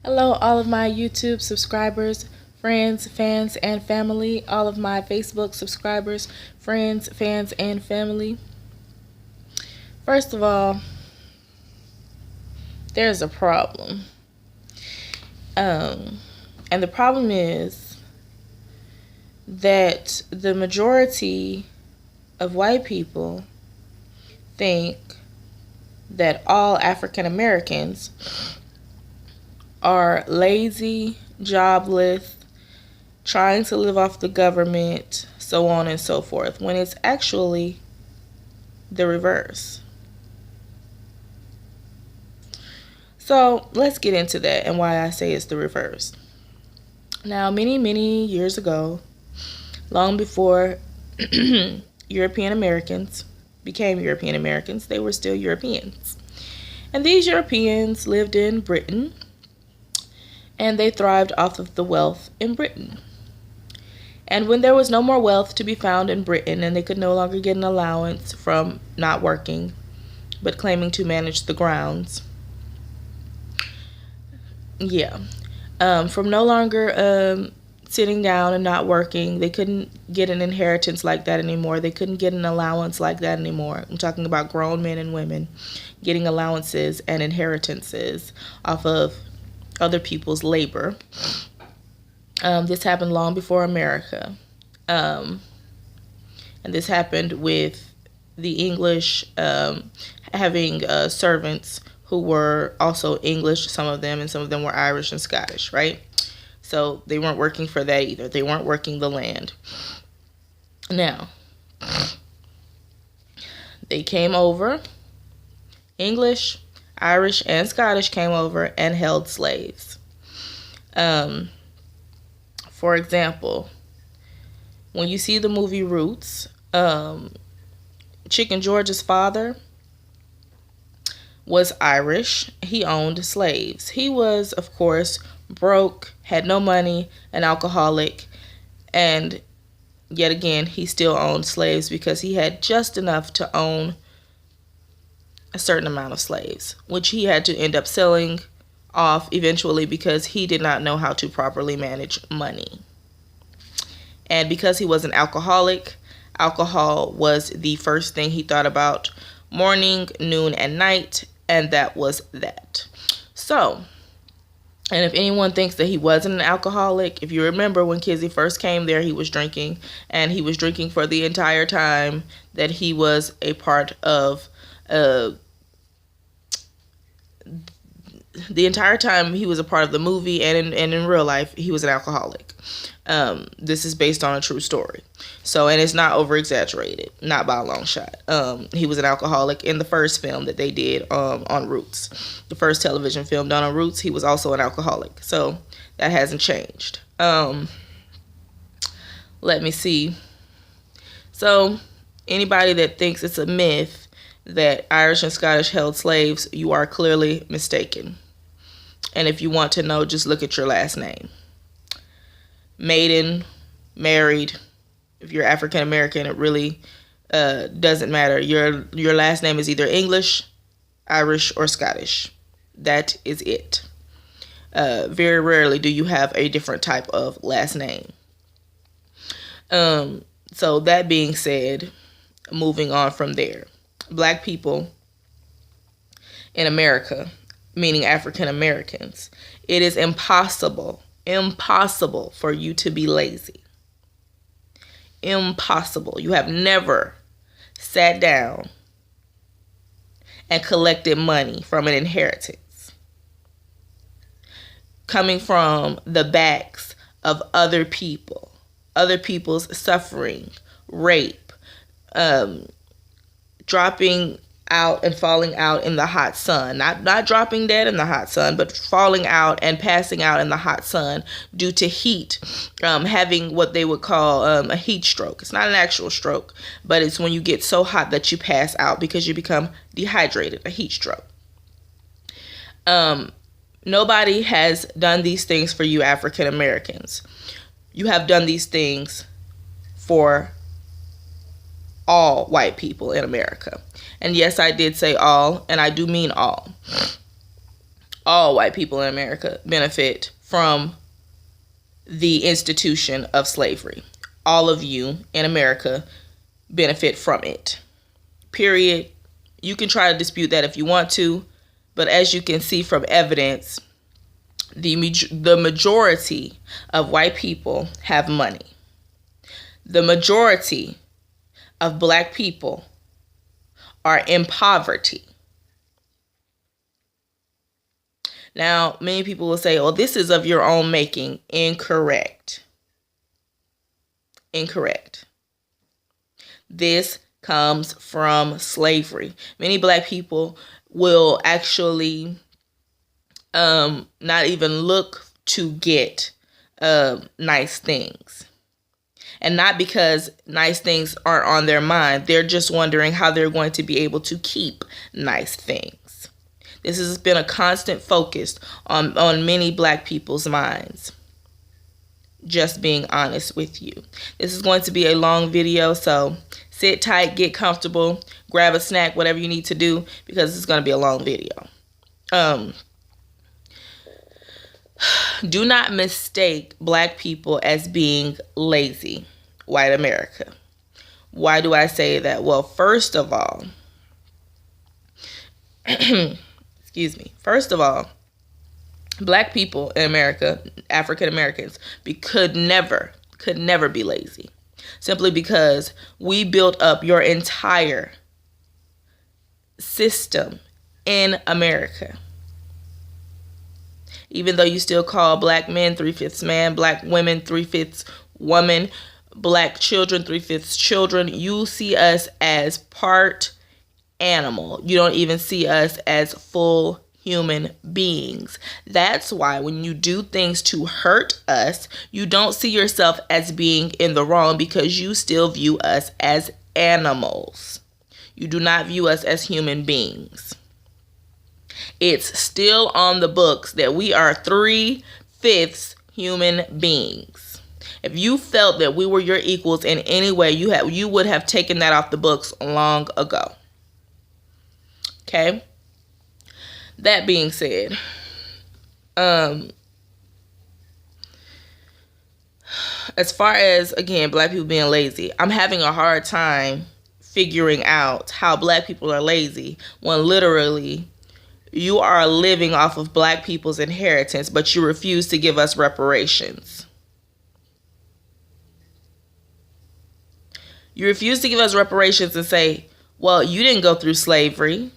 Hello, all of my YouTube subscribers, friends, fans, and family. All of my Facebook subscribers, friends, fans, and family. First of all, there's a problem. And the problem is that the majority of white people think that all African Americans are lazy, jobless, trying to live off the government, so on and so forth, when it's actually the reverse. So let's get into that and why I say it's the reverse. Now, many years ago, long before European Americans became European Americans, they were still Europeans. And these Europeans lived in Britain, and they thrived off of the wealth in Britain. And when there was no more wealth to be found in Britain, and they could no longer get an allowance from not working, but claiming to manage the grounds, from no longer sitting down and not working, they couldn't get an inheritance like that anymore. They couldn't get an allowance like that anymore. I'm talking about grown men and women getting allowances and inheritances off of other people's labor. This happened long before America. And this happened with the English having servants who were also English, some of them, and some of them were Irish and Scottish, right? So they weren't working for that either. They weren't working the land. Now, they came over. English, Irish, and Scottish came over and held slaves. For example, when you see the movie Roots, Chicken George's father was Irish. He owned slaves. He was, of course, broke, had no money, an alcoholic, and yet again, he still owned slaves because he had just enough to own a certain amount of slaves, which he had to end up selling off eventually because he did not know how to properly manage money. And because he was an alcoholic, alcohol was the first thing he thought about morning, noon, and night, and that was that. So, and if anyone thinks that he wasn't an alcoholic, if you remember when Kizzy first came there, he was drinking, and he was drinking for the entire time that he was a part of the entire time he was a part of the movie, and in real life, he was an alcoholic. This is based on a true story. So, and it's not over exaggerated, not by a long shot. He was an alcoholic in the first film that they did on Roots. The first television film done on Roots, he was also an alcoholic. So that hasn't changed. Let me see. So anybody that thinks it's a myth that Irish and Scottish held slaves, you are clearly mistaken. And if you want to know, just look at your last name. Maiden, married. If you're African American, it really doesn't matter. Your last name is either English, Irish, or Scottish. That is it. Very rarely do you have a different type of last name. So that being said, moving on from there. Black people in America, meaning African Americans, it is impossible for you to be lazy. Impossible. You have never sat down and collected money from an inheritance coming from the backs of other people, other people's suffering, rape, dropping out and falling out in the hot sun. Not dropping dead in the hot sun, but falling out and passing out in the hot sun due to heat, having what they would call a heat stroke. It's not an actual stroke, but it's when you get so hot that you pass out because you become dehydrated, a heat stroke. Nobody has done these things for you African Americans. You have done these things for all white people in America. And yes, I did say all, and I do mean all. all white people in America benefit from the institution of slavery. All of you in America benefit from it. Period. You can try to dispute that if you want to, but as you can see from evidence, the majority of white people have money. The majority of black people are in poverty. Now, many people will say, "Oh, this is of your own making." Incorrect. Incorrect. This comes from slavery. Many black people will actually not even look to get nice things. And not because nice things aren't on their mind. They're just wondering how they're going to be able to keep nice things. This has been a constant focus on many black people's minds. Just being honest with you. This is going to be a long video, so sit tight, get comfortable, grab a snack, whatever you need to do, because it's going to be a long video. Do not mistake black people as being lazy, white America. Why do I say that? Well, first of all, First of all, black people in America, African Americans, could never be lazy. Simply because we built up your entire system in America. Even though you still call black men 3/5 man, black women 3/5 woman, black children 3/5 children, you see us as part animal. You don't even see us as full human beings. That's why when you do things to hurt us, you don't see yourself as being in the wrong, because you still view us as animals. You do not view us as human beings. It's still on the books that we are 3/5 human beings. If you felt that we were your equals in any way, you would have taken that off the books long ago. Okay? That being said, as far as, again, black people being lazy, I'm having a hard time figuring out how black people are lazy when literally you are living off of black people's inheritance, but you refuse to give us reparations. You refuse to give us reparations and say, well, you didn't go through slavery.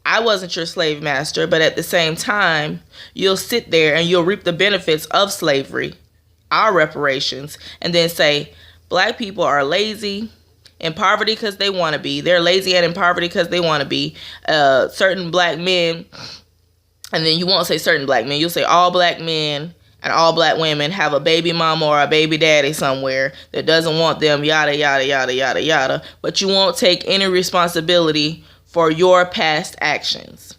I wasn't your slave master, but at the same time, you'll sit there and you'll reap the benefits of slavery, our reparations, and then say, black people are lazy, in poverty because they want to be. They're lazy and in poverty because they want to be. Certain black men, and then you won't say certain black men, you'll say all black men and all black women have a baby mama or a baby daddy somewhere that doesn't want them, yada, yada, yada, yada, yada. But you won't take any responsibility for your past actions.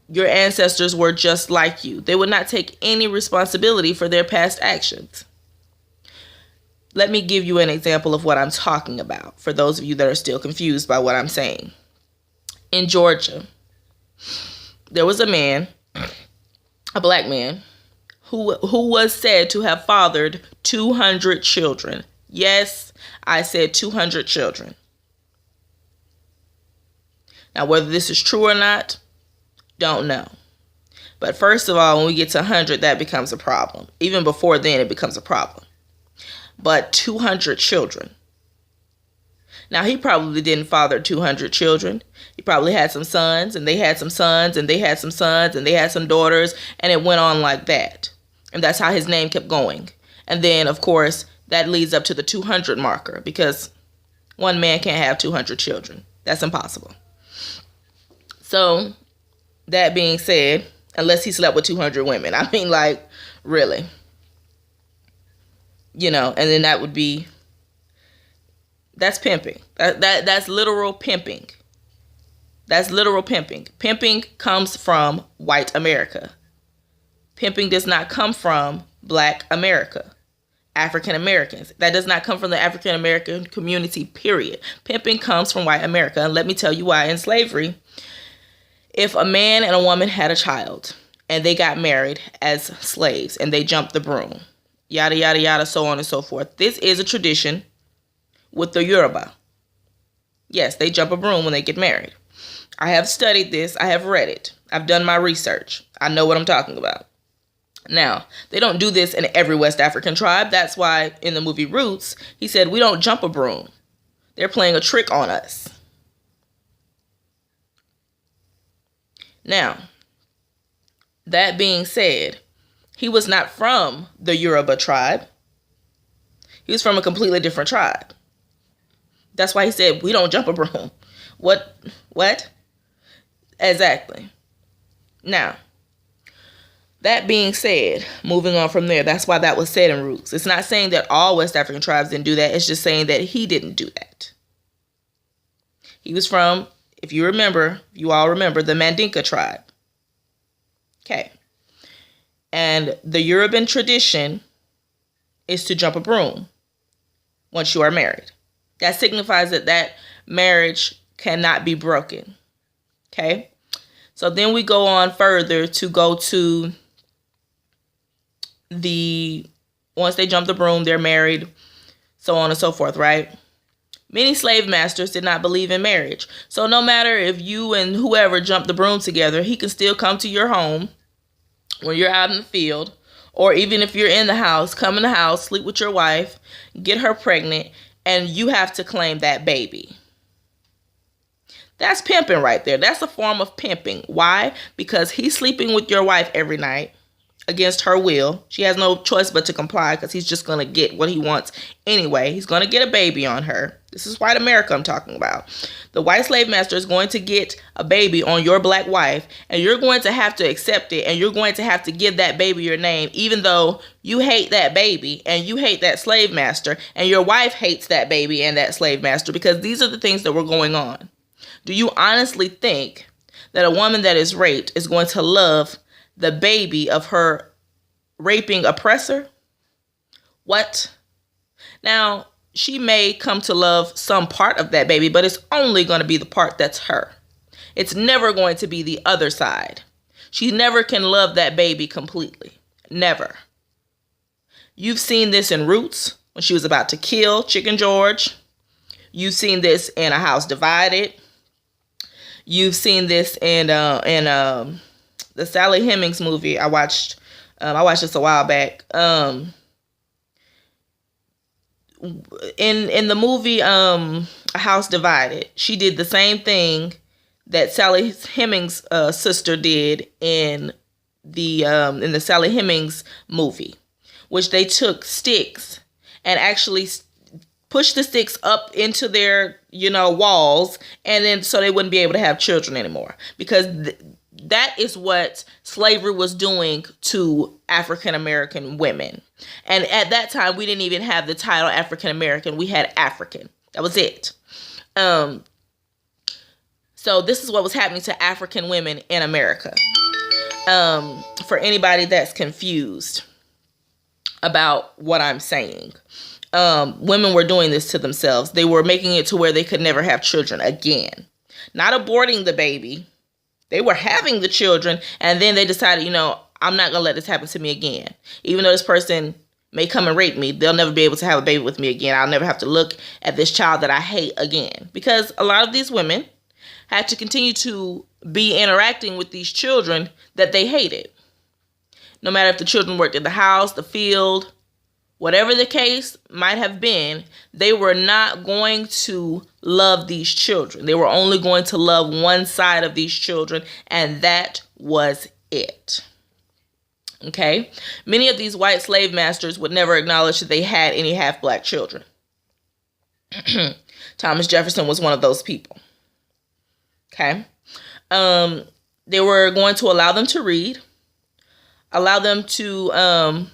Your ancestors were just like you. They would not take any responsibility for their past actions. Let me give you an example of what I'm talking about for those of you that are still confused by what I'm saying. In Georgia, there was a man, a black man, who was said to have fathered 200 children. Yes, I said 200 children. Now, whether this is true or not, don't know. But first of all, when we get to 100, that becomes a problem. Even before then, it becomes a problem. But 200 children. Now, he probably didn't father 200 children. He probably had some sons, and they had some sons, and they had some sons, and they had some daughters, and it went on like that. And that's how his name kept going. And then, of course, that leads up to the 200 marker, because one man can't have 200 children. That's impossible. So, that being said, unless he slept with 200 women. I mean, like, really. You know, and then that would be, that's pimping. That's literal pimping. That's literal pimping. Pimping comes from white America. Pimping does not come from black America, African Americans. That does not come from the African American community, period. Pimping comes from white America. And let me tell you why. In slavery, If a man and a woman had a child and they got married as slaves and they jumped the broom, yada, yada, yada, so on and so forth. This is a tradition with the Yoruba. Yes, they jump a broom when they get married. I have studied this. I have read it. I've done my research. I know what I'm talking about. Now, they don't do this in every West African tribe. That's why in the movie Roots, he said, we don't jump a broom. They're playing a trick on us. Now, that being said, he was not from the Yoruba tribe. He was from a completely different tribe. That's why he said, we don't jump a broom. What? Exactly. Now, that being said, moving on from there, that's why that was said in Roots. It's not saying that all West African tribes didn't do that. It's just saying that he didn't do that. He was from, if you all remember, the Mandinka tribe. Okay. And the Yoruban tradition is to jump a broom once you are married. That signifies that marriage cannot be broken. Okay. So then we go on further to go to once they jump the broom, they're married, so on and so forth, right? Many slave masters did not believe in marriage. So no matter if you and whoever jump the broom together, he can still come to your home when you're out in the field, or even if you're in the house, come in the house, sleep with your wife, get her pregnant, and you have to claim that baby. That's pimping right there. That's a form of pimping. Why? Because he's sleeping with your wife every night against her will. She has no choice but to comply because he's just going to get what he wants anyway. He's going to get a baby on her. This is white America I'm talking about. The white slave master is going to get a baby on your black wife, and you're going to have to accept it, and you're going to have to give that baby your name, even though you hate that baby and you hate that slave master, and your wife hates that baby and that slave master, because these are the things that were going on. Do you honestly think that a woman that is raped is going to love the baby of her raping oppressor? What? Now, she may come to love some part of that baby, but it's only going to be the part that's her. It's never going to be the other side. She never can love that baby completely. Never. You've seen this in Roots when she was about to kill Chicken George. You've seen this in A House Divided. You've seen this in the Sally Hemings movie I watched this a while back. In the movie A House Divided, she did the same thing that Sally Hemings' sister did in the Sally Hemings movie, which they took sticks and actually pushed the sticks up into their walls, and then so they wouldn't be able to have children anymore, because that is what slavery was doing to African American women. And at that time, we didn't even have the title African American. We had African. That was it. So this is what was happening to African women in America. For anybody that's confused about what I'm saying, women were doing this to themselves. They were making it to where they could never have children again. Not aborting the baby. They were having the children, and then they decided, I'm not going to let this happen to me again. Even though this person may come and rape me, they'll never be able to have a baby with me again. I'll never have to look at this child that I hate again. Because a lot of these women had to continue to be interacting with these children that they hated. No matter if the children worked in the house, the field, whatever the case might have been, they were not going to love these children. They were only going to love one side of these children, and that was it. Okay? Many of these white slave masters would never acknowledge that they had any half-black children. Thomas Jefferson was one of those people. Okay? They were going to allow them to read, allow them to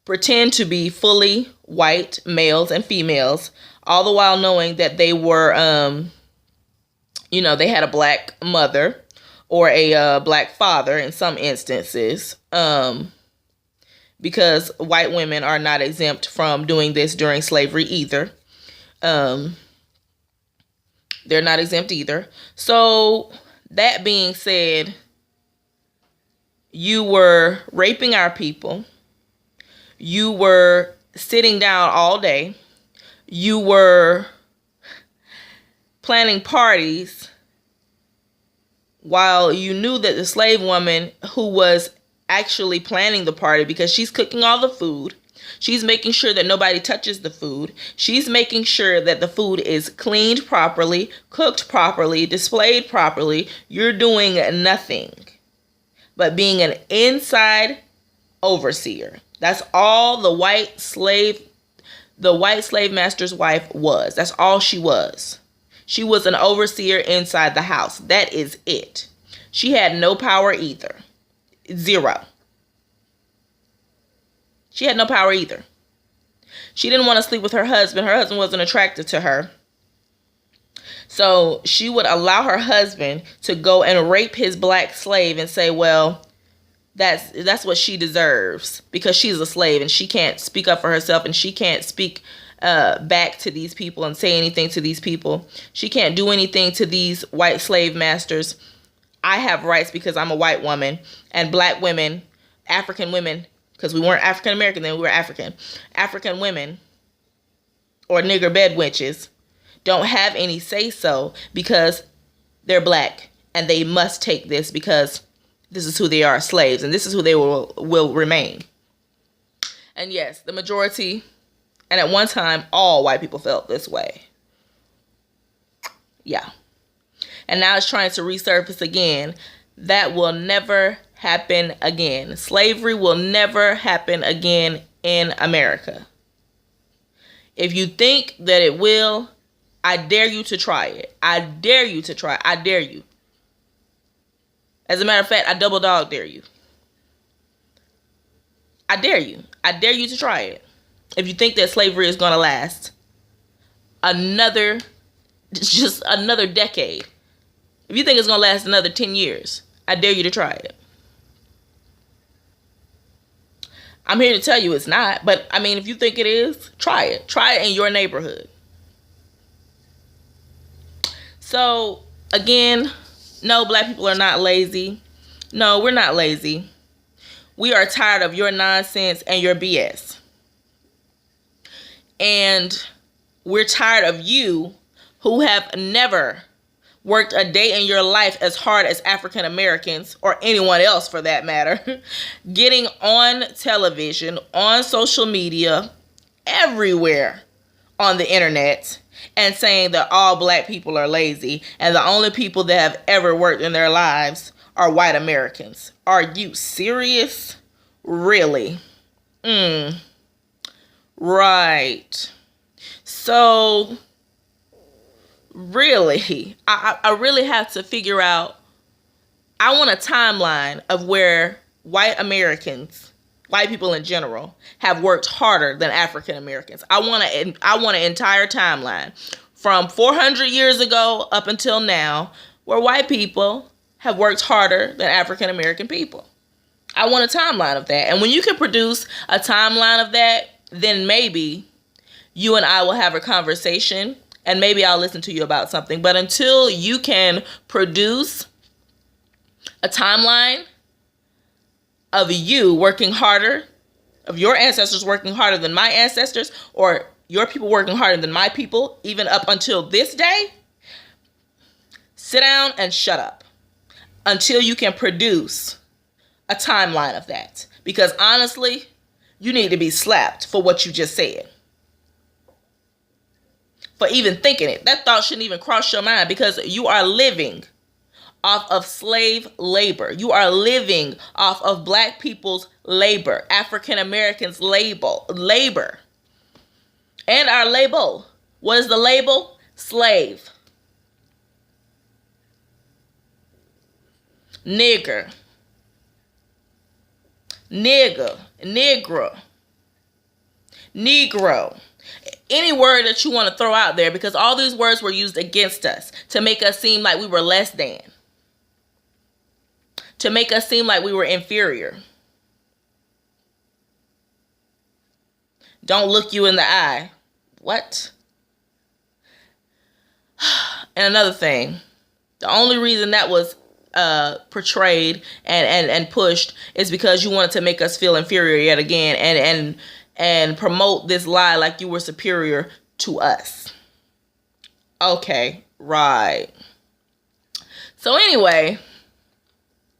pretend to be fully white males and females, all the while knowing that they were, they had a black mother or a black father in some instances, because white women are not exempt from doing this during slavery either. They're not exempt either. So That being said, you were raping our people. You were sitting down all day. You were planning parties while you knew that the slave woman who was actually planning the party, because she's cooking all the food, she's making sure that nobody touches the food, she's making sure that the food is cleaned properly, cooked properly, displayed properly. You're doing nothing but being an inside overseer. That's all the white slave master's wife was. That's all she was. She was an overseer inside the house. That is it. She had no power either. Zero. She had no power either. She didn't want to sleep with her husband. Her husband wasn't attracted to her. So she would allow her husband to go and rape his black slave and say, well, that's what she deserves because she's a slave and she can't speak up for herself and she can't speak back to these people and say anything to these people. She can't do anything to these white slave masters. I have rights because I'm a white woman, and black women, African women, because we weren't African American then, we were African women or nigger bed witches don't have any say so because they're black and they must take this because this is who they are, slaves, and this is who they will remain. And yes, the majority, and at one time, all white people felt this way. Yeah. And now it's trying to resurface again. That will never happen again. Slavery will never happen again in America. If you think that it will, I dare you to try it. I dare you to try it. I dare you. As a matter of fact, I double dog dare you. I dare you. I dare you to try it. If you think that slavery is going to last just another decade. If you think it's going to last another 10 years, I dare you to try it. I'm here to tell you it's not, but I mean, if you think it is, try it. Try it in your neighborhood. So, again, no, black people are not lazy. No, we're not lazy. We are tired of your nonsense and your BS. And we're tired of you who have never worked a day in your life as hard as African Americans, or anyone else for that matter, getting on television, on social media, everywhere on the internet, and saying that all black people are lazy and the only people that have ever worked in their lives are white Americans. Are you serious? Really? Right. So, really, I really have to figure out, I want a timeline of where white Americans, white people in general, have worked harder than African Americans. I want an entire timeline from 400 years ago up until now where white people have worked harder than African American people. I want a timeline of that. And when you can produce a timeline of that, then maybe you and I will have a conversation and maybe I'll listen to you about something. But until you can produce a timeline of you working harder, of your ancestors working harder than my ancestors, or your people working harder than my people, even up until this day, sit down and shut up until you can produce a timeline of that. Because honestly, you need to be slapped for what you just said. For even thinking it. That thought shouldn't even cross your mind because you are living off of slave labor. You are living off of black people's labor, African Americans' labor. And our label. What is the label? Slave. Nigger. Nigger. Negro. Negro. Any word that you want to throw out there, because all these words were used against us to make us seem like we were less than. To make us seem like we were inferior. Don't look you in the eye. What? And another thing. The only reason that was portrayed and pushed is because you wanted to make us feel inferior yet again, and promote this lie like you were superior to us. Okay, right. So anyway,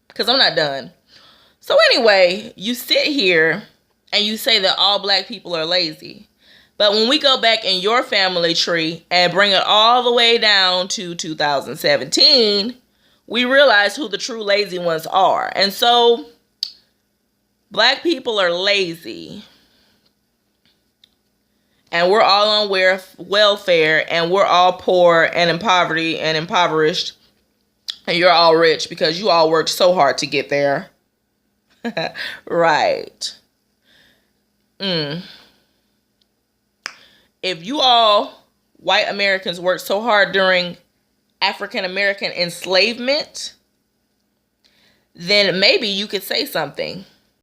because I'm not done. So anyway, you sit here and you say that all black people are lazy. But when we go back in your family tree and bring it all the way down to 2017, we realize who the true lazy ones are. And so, black people are lazy. And we're all on welfare, and we're all poor and in poverty and impoverished. And you're all rich because you all worked so hard to get there. Right. If you all white Americans worked so hard during African American enslavement, then maybe you could say something.